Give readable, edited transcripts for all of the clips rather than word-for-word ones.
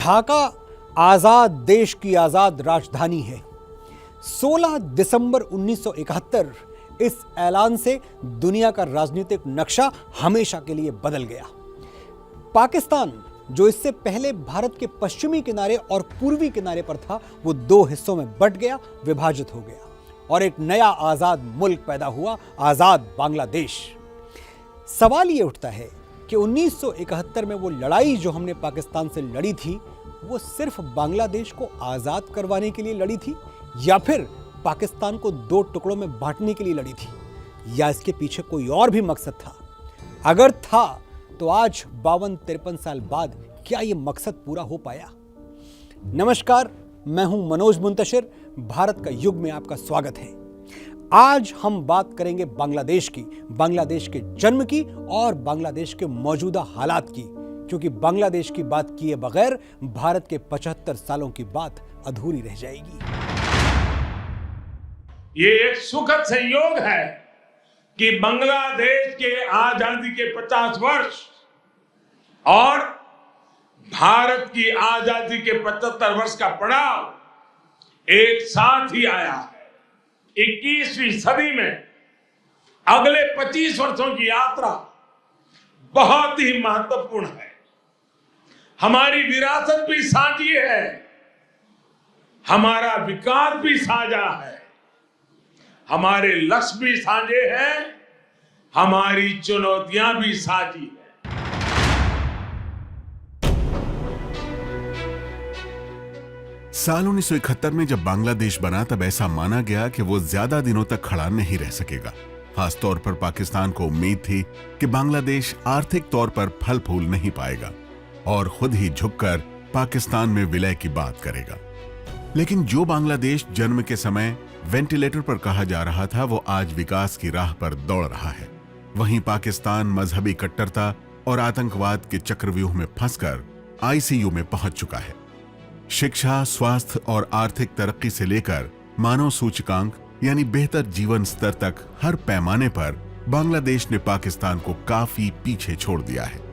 ढाका आजाद देश की आजाद राजधानी है। 16 दिसंबर 1971 इस ऐलान से दुनिया का राजनीतिक नक्शा हमेशा के लिए बदल गया। पाकिस्तान, जो इससे पहले भारत के पश्चिमी किनारे और पूर्वी किनारे पर था, वो दो हिस्सों में बंट गया, विभाजित हो गया और एक नया आजाद मुल्क पैदा हुआ, आजाद बांग्लादेश। सवाल ये उठता है कि 1971 में वो लड़ाई जो हमने पाकिस्तान से लड़ी थी, वो सिर्फ बांग्लादेश को आजाद करवाने के लिए लड़ी थी या फिर पाकिस्तान को दो टुकड़ों में बांटने के लिए लड़ी थी, या इसके पीछे कोई और भी मकसद था? अगर था तो आज 52-53 साल बाद क्या यह मकसद पूरा हो पाया? नमस्कार, मैं हूं मनोज मुंतशिर। भारत का युग में आपका स्वागत है। आज हम बात करेंगे बांग्लादेश की, बांग्लादेश के जन्म की और बांग्लादेश के मौजूदा हालात की, क्योंकि बांग्लादेश की बात किए बगैर भारत के 75 सालों की बात अधूरी रह जाएगी। ये एक सुखद संयोग है कि बांग्लादेश के आजादी के 50 वर्ष और भारत की आजादी के 75 वर्ष का पड़ाव एक साथ ही आया है। 21वीं सदी में अगले 25 वर्षों की यात्रा बहुत ही महत्वपूर्ण है। हमारी विरासत भी साझी है, हमारा विकास भी साझा है, हमारे लक्ष्य भी साझे हैं, हमारी चुनौतियां भी साझी हैं। साल 1971 में जब बांग्लादेश बना, तब ऐसा माना गया कि वो ज्यादा दिनों तक खड़ा नहीं रह सकेगा। खास तौर पर पाकिस्तान को उम्मीद थी कि बांग्लादेश आर्थिक तौर पर फल फूल नहीं पाएगा और खुद ही झुककर पाकिस्तान में विलय की बात करेगा। लेकिन जो बांग्लादेश जन्म के समय वेंटिलेटर पर कहा जा रहा था, वो आज विकास की राह पर दौड़ रहा है। वहीं पाकिस्तान मजहबी कट्टरता और आतंकवाद के चक्रव्यूह में फंसकर आईसीयू में पहुंच चुका है। शिक्षा, स्वास्थ्य और आर्थिक तरक्की से लेकर मानव सूचकांक यानी बेहतर जीवन स्तर तक हर पैमाने पर बांग्लादेश ने पाकिस्तान को काफी पीछे छोड़ दिया है।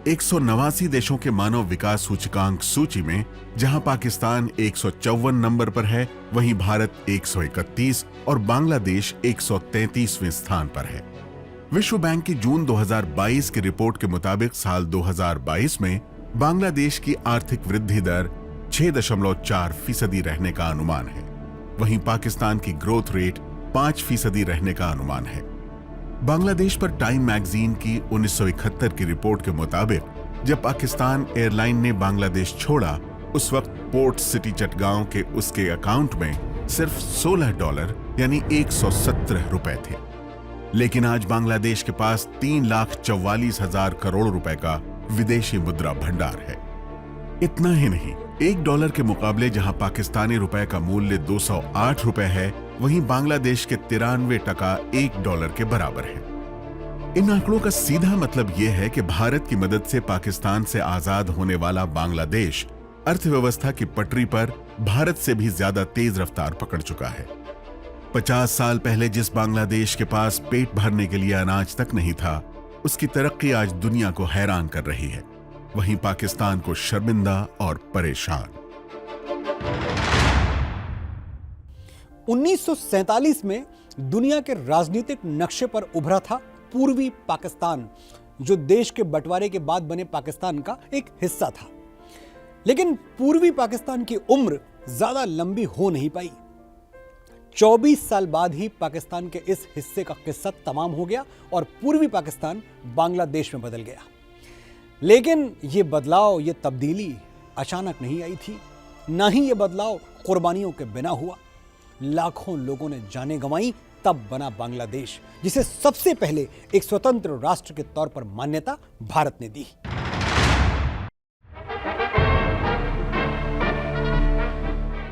189 देशों के मानव विकास सूचकांक सूची में जहां पाकिस्तान 154 नंबर पर है, वहीं भारत 131 और बांग्लादेश 133वें स्थान पर है। विश्व बैंक की जून 2022 की रिपोर्ट के मुताबिक साल 2022 में बांग्लादेश की आर्थिक वृद्धि दर 6.4% रहने का अनुमान है। वहीं पाकिस्तान की ग्रोथ रेट 5% रहने का अनुमान है। बांग्लादेश पर टाइम मैगजीन की 1971 की रिपोर्ट के मुताबिक जब पाकिस्तान एयरलाइन ने बांग्लादेश छोड़ा, उस वक्त पोर्ट सिटी चटगांव के उसके अकाउंट में सिर्फ $16 यानी 117 रुपए थे। लेकिन आज बांग्लादेश के पास 3,44,000 करोड़ रुपए का विदेशी मुद्रा भंडार है। इतना ही नहीं, $1 के मुकाबले जहां पाकिस्तानी रुपए का मूल्य 208 रुपए है, वहीं बांग्लादेश के 93% $1 के बराबर है। इन आंकड़ों का सीधा मतलब यह है कि भारत की मदद से पाकिस्तान से आजाद होने वाला बांग्लादेश अर्थव्यवस्था की पटरी पर भारत से भी ज्यादा तेज रफ्तार पकड़ चुका है। 50 साल पहले जिस बांग्लादेश के पास पेट भरने के लिए अनाज तक नहीं था, उसकी तरक्की आज दुनिया को हैरान कर रही है। वहीं पाकिस्तान को शर्मिंदा और परेशान। 1947 में दुनिया के राजनीतिक नक्शे पर उभरा था पूर्वी पाकिस्तान, जो देश के बंटवारे के बाद बने पाकिस्तान का एक हिस्सा था। लेकिन पूर्वी पाकिस्तान की उम्र ज्यादा लंबी हो नहीं पाई। 24 साल बाद ही पाकिस्तान के इस हिस्से का किस्सा तमाम हो गया और पूर्वी पाकिस्तान बांग्लादेश में बदल गया। लेकिन ये बदलाव, ये तब्दीली अचानक नहीं आई थी, ना ही ये बदलाव कुर्बानियों के बिना हुआ। लाखों लोगों ने जानें गंवाई, तब बना बांग्लादेश, जिसे सबसे पहले एक स्वतंत्र राष्ट्र के तौर पर मान्यता भारत ने दी।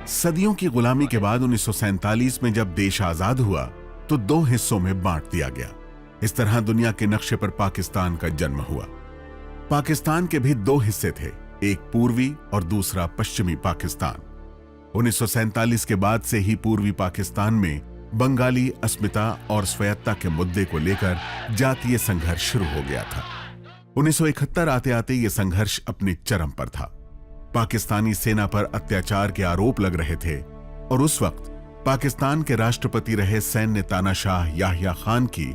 सदियों की गुलामी के बाद 1947 में जब देश आजाद हुआ, तो दो हिस्सों में बांट दिया गया। इस तरह दुनिया के नक्शे पर पाकिस्तान का जन्म हुआ। पाकिस्तान के भी दो हिस्से थे, एक पूर्वी और दूसरा पश्चिमी पाकिस्तान। 1947 के बाद से ही पूर्वी पाकिस्तान में बंगाली अस्मिता और स्वायत्तता के मुद्दे को लेकर जातीय संघर्ष शुरू हो गया था। 1971 आते आते यह संघर्ष अपने चरम पर था। पाकिस्तानी सेना पर अत्याचार के आरोप लग रहे थे और उस वक्त पाकिस्तान के राष्ट्रपति रहे सैन्य तानाशाह याहिया खान की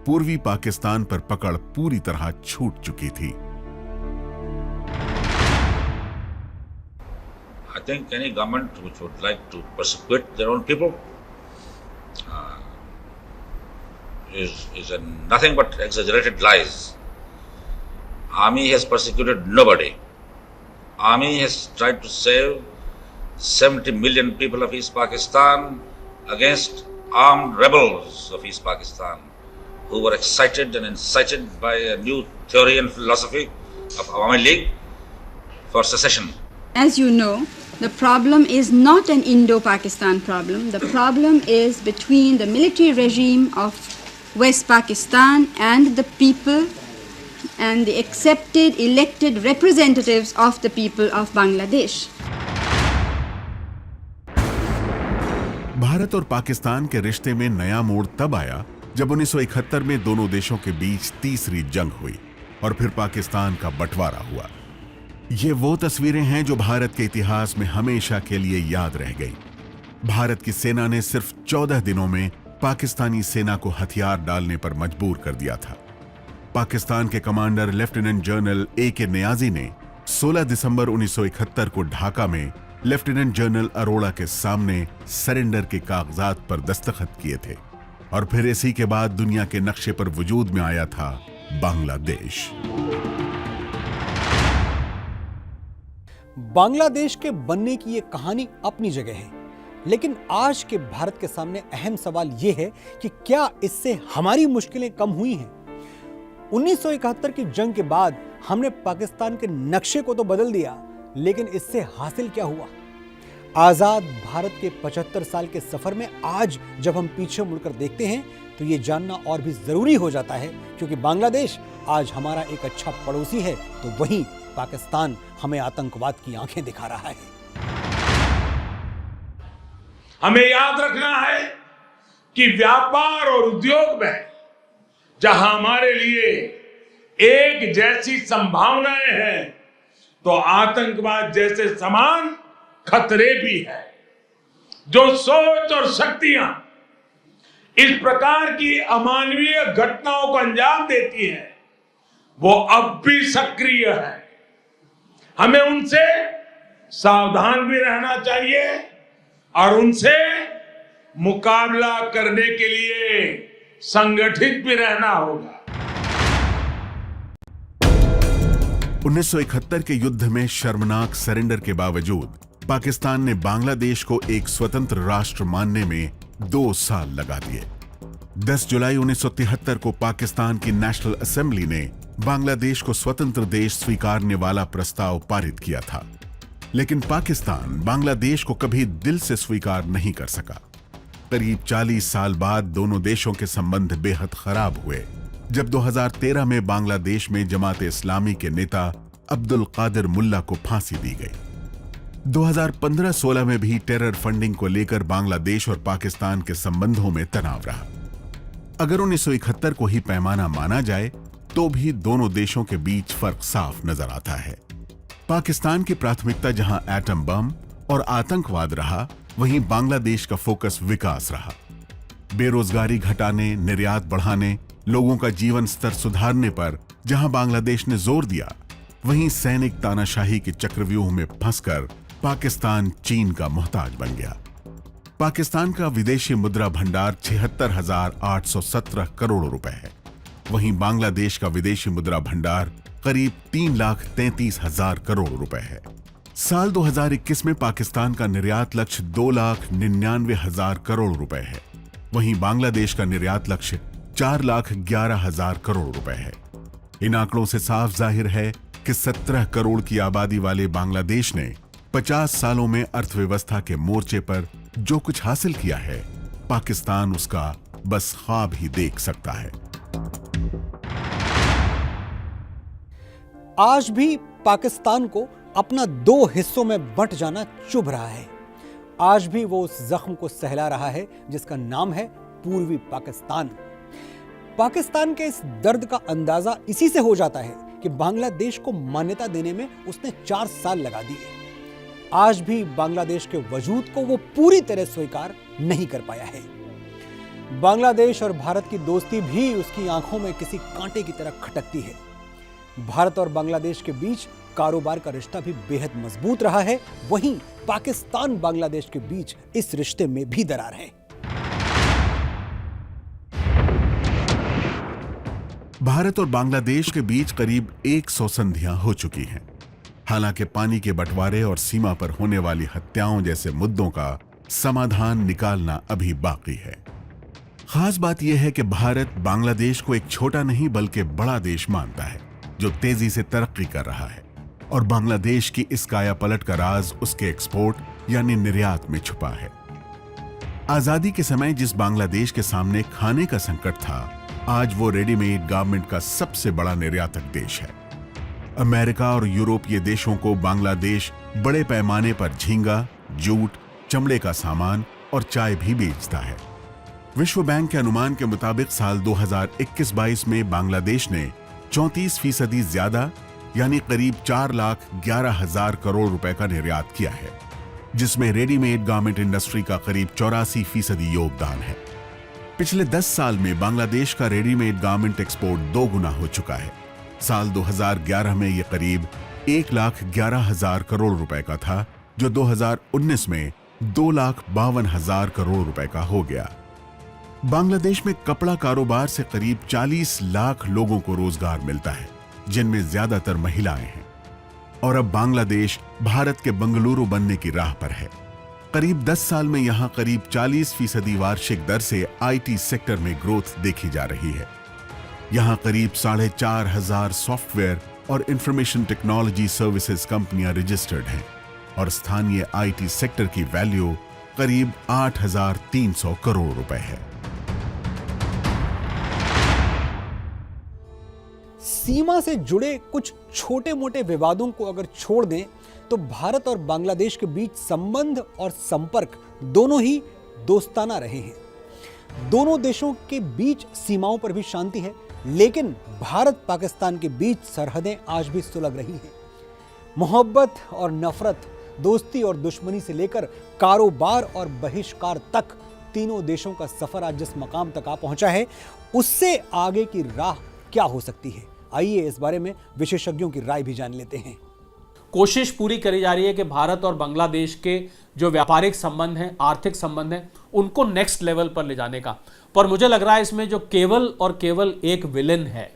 पूर्वी पाकिस्तान पर पकड़ पूरी तरह छूट चुकी थी। I think any government which would like to persecute their own people is nothing but exaggerated lies. Army has persecuted nobody. Army has tried to save 70 million people of East Pakistan against armed rebels of East Pakistan who were excited and incited by a new theory and philosophy of Awami League for secession. As you know, the problem is not an Indo-Pakistan problem. The problem is between the military regime of West Pakistan and the people and the accepted elected representatives of the people of Bangladesh. Bharat और पाकिस्तान के रिश्ते में नया मोड़ तब आया जब 1971 में दोनों देशों के बीच तीसरी जंग हुई और फिर पाकिस्तान का बंटवारा हुआ। ये वो तस्वीरें हैं जो भारत के इतिहास में हमेशा के लिए याद रह गई। भारत की सेना ने सिर्फ 14 दिनों में पाकिस्तानी सेना को हथियार डालने पर मजबूर कर दिया था। पाकिस्तान के commander lieutenant general A.K. Niazi ने 16 दिसंबर 1971 को ढाका में लेफ्टिनेंट जनरल अरोड़ा के सामने सरेंडर के कागजात पर दस्तखत किए थे और फिर इसी के बाद दुनिया के नक्शे पर वजूद में आया था बांग्लादेश। बांग्लादेश के बनने की ये कहानी अपनी जगह है, लेकिन आज के भारत के सामने अहम सवाल ये है कि क्या इससे हमारी मुश्किलें कम हुई हैं? 1971 की जंग के बाद हमने पाकिस्तान के नक्शे को तो बदल दिया, लेकिन इससे हासिल क्या हुआ? आजाद भारत के 75 साल के सफर में आज जब हम पीछे मुड़कर देखते हैं तो ये जानना और भी जरूरी हो जाता है, क्योंकि बांग्लादेश आज हमारा एक अच्छा पड़ोसी है तो वहीं पाकिस्तान हमें आतंकवाद की आंखें दिखा रहा है। हमें याद रखना है कि व्यापार और उद्योग में जहां हमारे लिए एक जैसी संभावनाएं हैं, तो आतंकवाद जैसे समान खतरे भी हैं। जो सोच और शक्तियां इस प्रकार की अमानवीय घटनाओं को अंजाम देती हैं, वो अब भी सक्रिय है। हमें उनसे सावधान भी रहना चाहिए और उनसे मुकाबला करने के लिए संगठित भी रहना होगा। 1971 के युद्ध में शर्मनाक सरेंडर के बावजूद पाकिस्तान ने बांग्लादेश को एक स्वतंत्र राष्ट्र मानने में 2 साल लगा दिए। 10 जुलाई 1973 को पाकिस्तान की नेशनल असेंबली ने बांग्लादेश को स्वतंत्र देश स्वीकारने वाला प्रस्ताव पारित किया था, लेकिन पाकिस्तान बांग्लादेश को कभी दिल से स्वीकार नहीं कर सका। करीब 40 साल बाद दोनों देशों के संबंध बेहद खराब हुए जब 2013 में बांग्लादेश में जमात इस्लामी के नेता अब्दुल कादिर मुल्ला को फांसी दी गई। 2015-16 में भी टेरर फंडिंग को लेकर बांग्लादेश और पाकिस्तान के संबंधों में तनाव रहा। अगर 1971 को ही पैमाना माना जाए तो भी दोनों देशों के बीच फर्क साफ नजर आता है। पाकिस्तान की प्राथमिकता जहां एटम बम और आतंकवाद रहा, वहीं बांग्लादेश का फोकस विकास रहा। बेरोजगारी घटाने, निर्यात बढ़ाने, लोगों का जीवन स्तर सुधारने पर जहां बांग्लादेश ने जोर दिया, वहीं सैनिक तानाशाही के चक्रव्यूह में फंसकर पाकिस्तान चीन का मोहताज बन गया। पाकिस्तान का विदेशी मुद्रा भंडार 76,817 करोड़ रुपए है, वहीं बांग्लादेश का विदेशी मुद्रा भंडार करीब 3,33,000 करोड़ रुपए है। साल 2021 में पाकिस्तान का निर्यात लक्ष्य 2,99,000 करोड़ रुपए है, वहीं बांग्लादेश का निर्यात लक्ष्य 4,11,000 करोड़ रुपए है। इन आंकड़ों से साफ जाहिर है कि 17 करोड़ की आबादी वाले बांग्लादेश ने 50 सालों में अर्थव्यवस्था के मोर्चे पर जो कुछ हासिल किया है, पाकिस्तान उसका बस ख्वाब ही देख सकता है। आज भी पाकिस्तान को अपना 2 हिस्सों में बंट जाना चुभ रहा है। आज भी वो उस जख्म को सहला रहा है जिसका नाम है पूर्वी पाकिस्तान। पाकिस्तान के इस दर्द का अंदाजा इसी से हो जाता है कि बांग्लादेश को मान्यता देने में उसने 4 साल लगा दिए। आज भी बांग्लादेश के वजूद को वो पूरी तरह स्वीकार नहीं कर पाया है। बांग्लादेश और भारत की दोस्ती भी उसकी आंखों में किसी कांटे की तरह खटकती है। भारत और बांग्लादेश के बीच कारोबार का रिश्ता भी बेहद मजबूत रहा है। वहीं पाकिस्तान बांग्लादेश के बीच इस रिश्ते में भी दरार है। भारत और बांग्लादेश के बीच करीब 100 संधियां हो चुकी हैं। हालांकि पानी के बंटवारे और सीमा पर होने वाली हत्याओं जैसे मुद्दों का समाधान निकालना अभी बाकी है। खास बात यह है कि भारत बांग्लादेश को एक छोटा नहीं बल्कि बड़ा देश मानता है जो तेजी से तरक्की कर रहा है, और बांग्लादेश की इस कायापलट का राज उसके एक्सपोर्ट यानी निर्यात में छुपा है। आजादी के समय जिस बांग्लादेश के सामने खाने का संकट था, आज वो रेडीमेड गारमेंट का सबसे बड़ा निर्यातक देश है। अमेरिका और यूरोपीय देशों को बांग्लादेश बड़े पैमाने पर झींगा, जूट, चमड़े का सामान और चाय भी बेचता है। विश्व बैंक के अनुमान के मुताबिक साल 2021-22 में बांग्लादेश ने 34% ज्यादा यानी करीब 4,11,000 करोड़ रुपए का निर्यात किया है, जिसमें रेडीमेड गारमेंट इंडस्ट्री का करीब 84% योगदान है। पिछले 10 साल में बांग्लादेश का रेडीमेड गारमेंट एक्सपोर्ट 2 गुना हो चुका है। साल 2011 में यह करीब 1,11,000 करोड़ रुपए का था, जो 2019 में 2,52,000 करोड़ रुपए का हो गया। बांग्लादेश में कपड़ा कारोबार से करीब 40 लाख लोगों को रोजगार मिलता है, जिनमें ज्यादातर महिलाएं हैं। और अब बांग्लादेश भारत के बंगलुरु बनने की राह पर है। करीब 10 साल में यहां करीब 40% वार्षिक दर से आईटी सेक्टर में ग्रोथ देखी जा रही है। यहां करीब 4,500 सॉफ्टवेयर और इंफॉर्मेशन टेक्नोलॉजी सर्विसेज कंपनियां रजिस्टर्ड हैं, और स्थानीय आईटी सेक्टर की वैल्यू करीब 8,300 करोड़ रुपए है। सीमा से जुड़े कुछ छोटे मोटे विवादों को अगर छोड़ दें तो भारत और बांग्लादेश के बीच संबंध और संपर्क दोनों ही दोस्ताना रहे हैं। दोनों देशों के बीच सीमाओं पर भी शांति है, लेकिन भारत पाकिस्तान के बीच सरहदें आज भी सुलग रही हैं। मोहब्बत और नफरत, दोस्ती और दुश्मनी से लेकर कारोबार और बहिष्कार तक तीनों देशों का सफर आज जिस मकाम तक आ पहुंचा है, उससे आगे की राह क्या हो सकती है? आइए इस बारे में विशेषज्ञों की राय भी जान लेते हैं। कोशिश पूरी करी जा रही है कि भारत और बांग्लादेश के जो व्यापारिक संबंध हैं, आर्थिक संबंध हैं, उनको नेक्स्ट लेवल पर ले जाने का। पर मुझे लग रहा है इसमें जो केवल और केवल एक विलेन है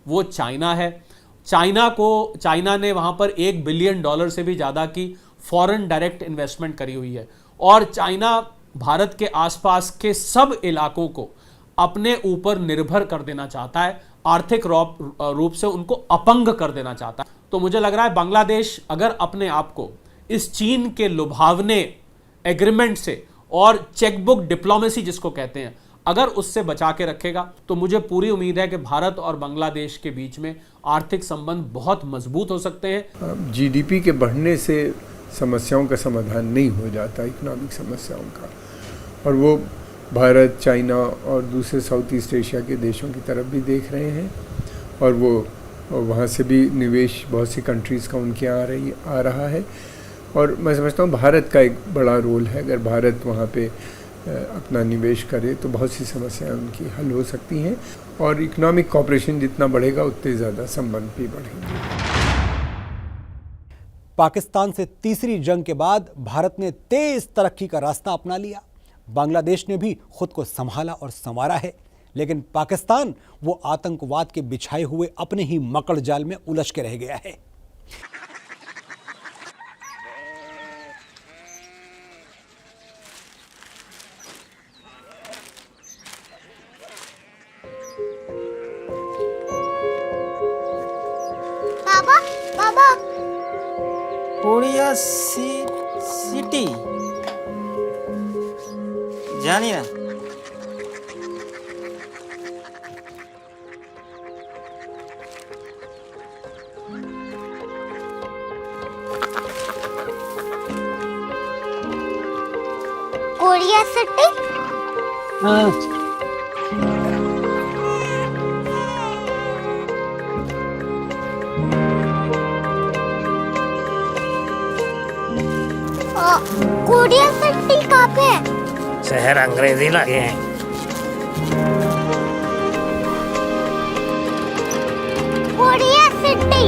वो चाइना है। चाइना ने वहां पर $1 बिलियन से भी ज्यादा की फॉरेन डायरेक्ट इन्वेस्टमेंट करी हुई है, और चाइना भारत के आसपास के सब इलाकों को अपने ऊपर निर्भर कर देना चाहता है, आर्थिक रूप से उनको अपंग कर देना चाहता है। तो मुझे लग रहा है बांग्लादेश अगर अपने आप को इस चीन के लुभावने एग्रीमेंट से और चेकबुक डिप्लोमेसी जिसको कहते हैं, अगर उससे बचा के रखेगा तो मुझे पूरी उम्मीद है कि भारत और बांग्लादेश के बीच में आर्थिक संबंध बहुत मजबूत हो सकते हैं। जीडीपी के बढ़ने से समस्याओं का समाधान नहीं हो जाता, इकोनॉमिक समस्याओं का, और वो भारत, चाइना और दूसरे साउथ ईस्ट एशिया के देशों की तरफ भी देख रहे हैं, और वो वहाँ से भी निवेश बहुत सी कंट्रीज़ का उनके आ रहा है। और मैं समझता हूँ भारत का एक बड़ा रोल है। अगर भारत वहाँ पे अपना निवेश करे तो बहुत सी समस्याएं उनकी हल हो सकती हैं, और इकोनॉमिक कॉपरेशन जितना बढ़ेगा उतने ज़्यादा संबंध भी बढ़ेंगे। पाकिस्तान से तीसरी जंग के बाद भारत ने तेज तरक्की का रास्ता अपना लिया। बांग्लादेश ने भी खुद को संभाला और संवारा है, लेकिन पाकिस्तान वो आतंकवाद के बिछाए हुए अपने ही मकड़ जाल में उलझ के रह गया है। बाबा बाबा कोरिया सिटी জানি না कोरिया सिटी कोरिया सिटी कहाँ पे है? शहर अंग्रेजी लगे हैं। Korea city.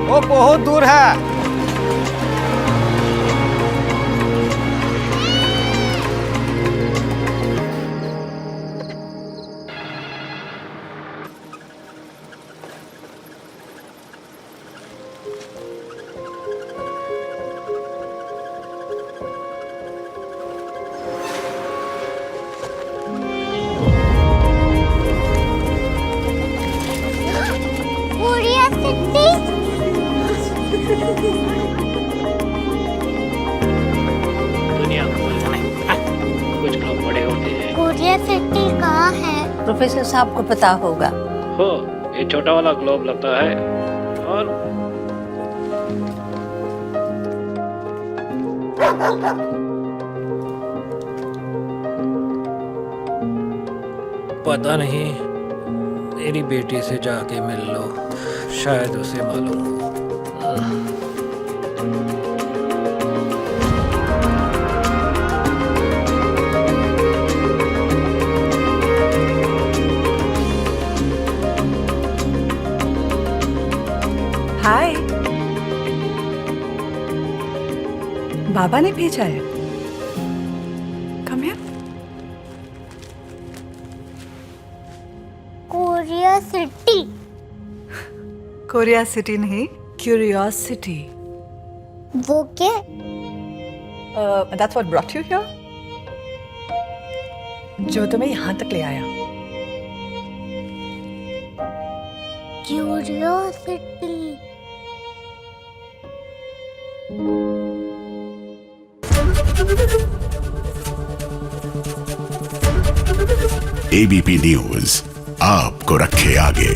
वो बहुत दूर है। Korea city. दुनिया को बोलना है, कुछ लोग बड़े होते हैं। कोरिया सिटी कहाँ है? प्रोफेसर साहब को पता होगा। हो, ये छोटा वाला ग्लोब लगता है और पता नहीं, मेरी बेटी से जाके मिल लो, शायद उसे मालूम हो। हाय, बाबा ने भेजा है। Come here. Korea city. Korea city नहीं, क्यूरियोसिटी। वो क्या? That's what brought you here. जो तुम्हें यहाँ तक ले आया। क्यूरियोसिटी। एबीपी न्यूज आपको रखे आगे।